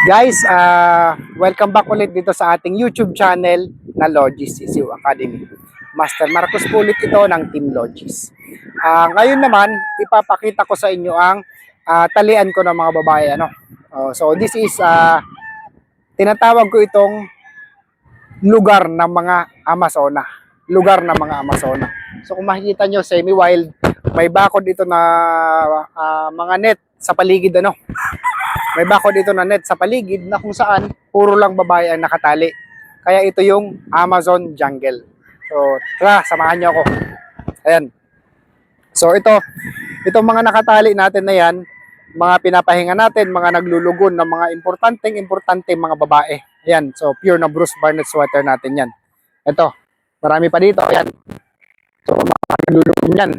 Guys, welcome back ulit dito sa ating YouTube channel na Logis CCU Academy. Master Marcos po ulit ito ng Team Logis. Ngayon naman, ipapakita ko sa inyo ang talian ko ng mga babae. So this is, tinatawag ko itong lugar ng mga Amazona. Lugar ng mga Amazona. So kung makikita nyo, semi-wild, may bakod dito na mga net sa paligid. May bakod dito na net sa paligid na kung saan puro lang babae ang nakatali. Kaya ito yung Amazon Jungle. So, tara, samahan nyo ako. Ayan. So, itong mga nakatali natin na yan, mga pinapahinga natin, mga naglulugon ng mga importanteng mga babae. Ayan. So, pure na Bruce Barnett sweater natin yan. Ito. Marami pa dito. Ayan. So, mga naglulugon yan.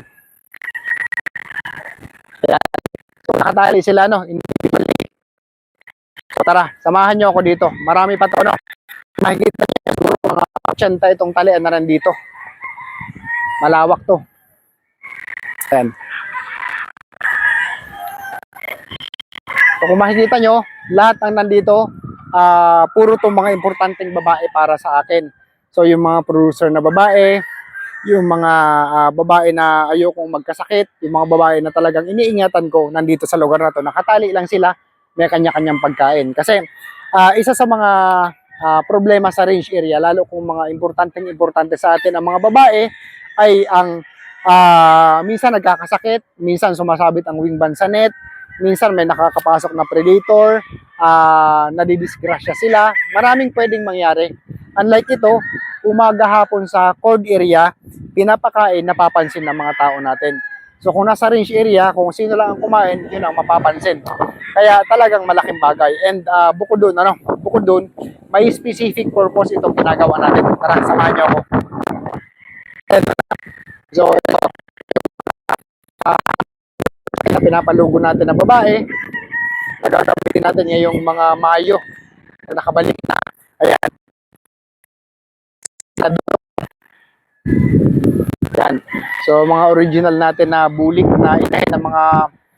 Ayan. So, nakatali sila, individually. So tara, samahan nyo ako dito. Marami pa to, Makikita nyo siguro mga 80 itong talian na nandito. Malawak to. Ayan. So kung makikita nyo, lahat ng nandito, puro itong mga importanteng babae para sa akin. So yung mga producer na babae, yung mga babae na ayokong magkasakit, yung mga babae na talagang iniingatan ko nandito sa lugar na to. Nakatali lang sila, may kanya-kanyang pagkain. Kasi isa sa mga problema sa range area, lalo kung mga importante sa atin ang mga babae, ay ang minsan nagkakasakit, minsan sumasabit ang wing band sa net, minsan may nakakapasok na predator, nadidisgrasya sila. Maraming pwedeng mangyari. Unlike ito, umaga hapon sa cord area, pinapakain, napapansin ng mga tao natin. So kung nasa range area, kung sino lang ang kumain, yun ang mapapansin. Kaya talagang malaking bagay. And bukod doon, may specific purpose itong ginagawa natin. Tara, samahan niyo ako. So ito, pinapalugo natin ng babae. Nagagamitin natin ngayong mga mayo na nakabalik na. Ayan. Yan. So mga original natin na bulik na inahin ng mga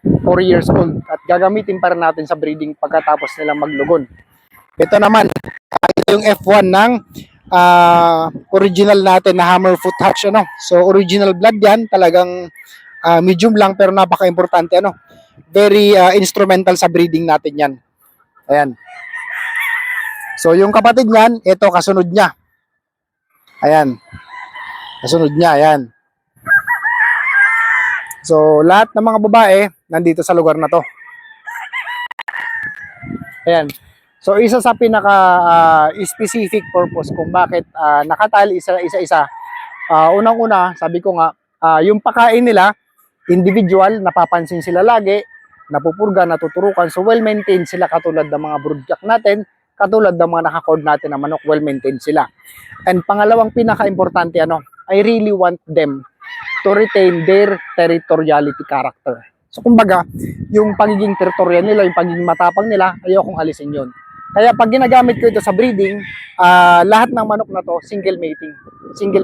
4 years old at gagamitin pa rin natin sa breeding pagkatapos nilang maglugon. Ito naman, ito yung F1 ng original natin na Hammerfoot Hatch. So original blood yan, talagang medium lang pero napaka-importante. Very instrumental sa breeding natin yan. Ayan. So yung kapatid niyan, ito kasunod niya. Ayan. Kasunod niya, ayan. So, lahat ng mga babae nandito sa lugar na to. Ayan. So, isa sa pinaka-specific purpose kung bakit nakatali isa-isa. Unang-una, sabi ko nga, yung pakain nila, individual, napapansin sila lagi, napupurga, natuturukan. So, well-maintained sila katulad ng mga broodcock natin, katulad ng mga nakacord natin na manok, well-maintained sila. And pangalawang pinaka-importante, I really want them to retain their territoriality character. So kumbaga, yung pagiging territorial nila, yung pagiging matapang nila, ayokong alisin yun. Kaya pag ginagamit ko ito sa breeding, lahat ng manok na to, single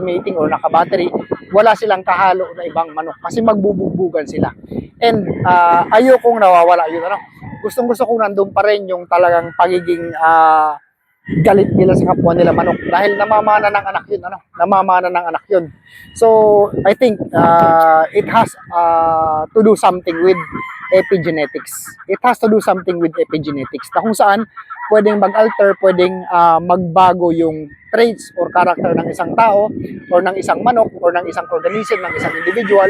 mating or naka-battery, wala silang kahalo na ibang manok kasi magbubugbugan sila. And ayokong nawawala yun. Gustong-gusto kong nandun pa rin yung talagang pagiging galit nila sa kapwa nila manok dahil namamana ng anak yun. So I think it has to do something with epigenetics. Na kung saan pwedeng mag-alter, pwedeng magbago yung traits or character ng isang tao or ng isang manok or ng isang organism, ng isang individual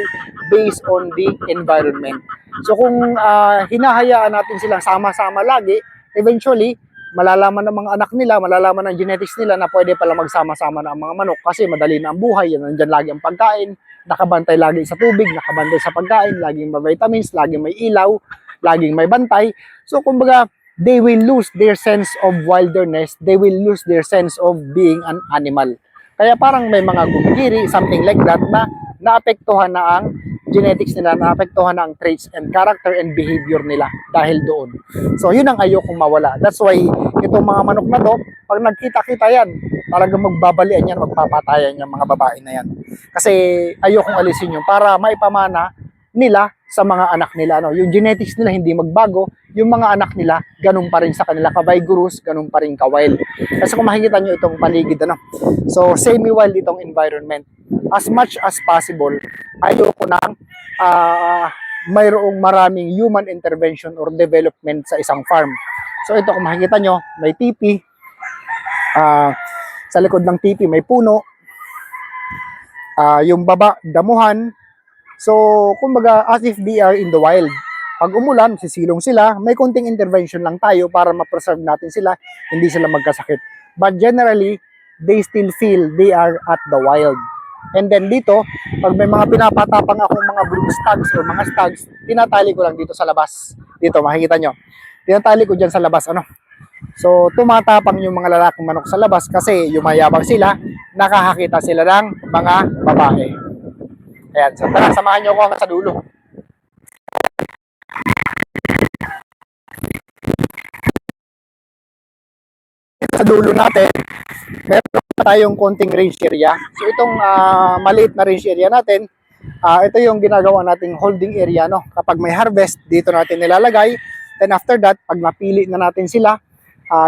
based on the environment. So kung hinahayaan natin silang sama-sama lagi, eventually malalaman ng mga anak nila, malalaman ng genetics nila na pwede pala magsama-sama na ang mga manok kasi madali na ang buhay, nandyan lagi ang pagkain, nakabantay lagi sa tubig, nakabantay sa pagkain, laging may vitamins, laging may ilaw, laging may bantay. So kumbaga, they will lose their sense of wilderness, they will lose their sense of being an animal. Kaya parang may mga gumigiri, something like that, na naapektuhan na ang genetics nila, naapektuhan na ang traits and character and behavior nila dahil doon. So yun ang ayokong mawala. That's why itong mga manok na to, pag nagkita-kita yan, talagang magbabalian yan, magpapatayan yung mga babae na yan. Kasi ayokong alisin yun para maipamana nila sa mga anak nila. Ano? Yung genetics nila hindi magbago, yung mga anak nila, ganun pa rin sa kanila. Ka-vigorous, ganun pa rin ka-wild. Kasi kung makikita nyo itong paligid, ano? So, semi-wild itong environment. As much as possible, ayoko nang mayroong maraming human intervention or development sa isang farm. So, ito kung makikita nyo, may tipi. Sa likod ng tipi, may puno. Yung baba, damuhan. So, kumbaga, as if they are in the wild. Pag umulan, sisilong sila, may konting intervention lang tayo para ma-preserve natin sila, hindi sila magkasakit. But generally, they still feel they are at the wild. And then dito, pag may mga pinapatapang akong mga brood stags or mga stags, tinatali ko lang dito sa labas. Dito, makikita nyo. Tinatali ko dyan sa labas, ano. So, tumatapang yung mga lalaking manok sa labas kasi yumayabang sila, nakakakita sila ng mga babae. Ayan, so tara, samahan nyo ako hanggang sa dulo. Sa dulo natin, meron tayong konting range area. So itong maliit na range area natin, ito yung ginagawa nating holding area. No? Kapag may harvest, dito natin nilalagay. Then after that, pag napili na natin sila,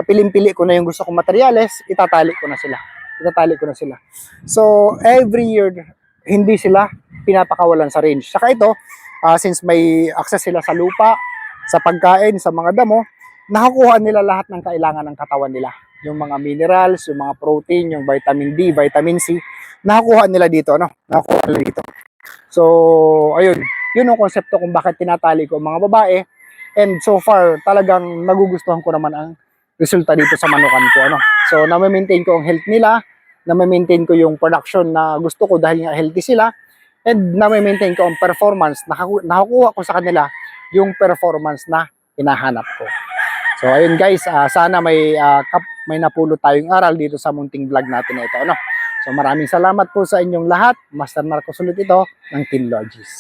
piling-pili ko na yung gusto kong materyales, itatali ko na sila. So every year, hindi sila pinapakawalan sa range. Saka ito, since may access sila sa lupa, sa pagkain, sa mga damo, nakakuha nila lahat ng kailangan ng katawan nila. Yung mga minerals, yung mga protein, yung vitamin D, vitamin C, nakakuha nila dito, no? Nakakuha nila dito. So, ayun. Yun ang konsepto kung bakit tinatali ko ang mga babae. And so far, talagang nagugustuhan ko naman ang resulta dito sa manukan ko, ano? So, na-maintain ko ang health nila, na-maintain ko yung production na gusto ko dahil nga healthy sila, and na-maintain ko ang performance, nakakuha ko sa kanila yung performance na hinahanap ko. So ayun guys, sana may napulot tayong aral dito sa munting vlog natin na ito. Ano? So maraming salamat po sa inyong lahat. Master Marcos ulit ito ng Team Logis.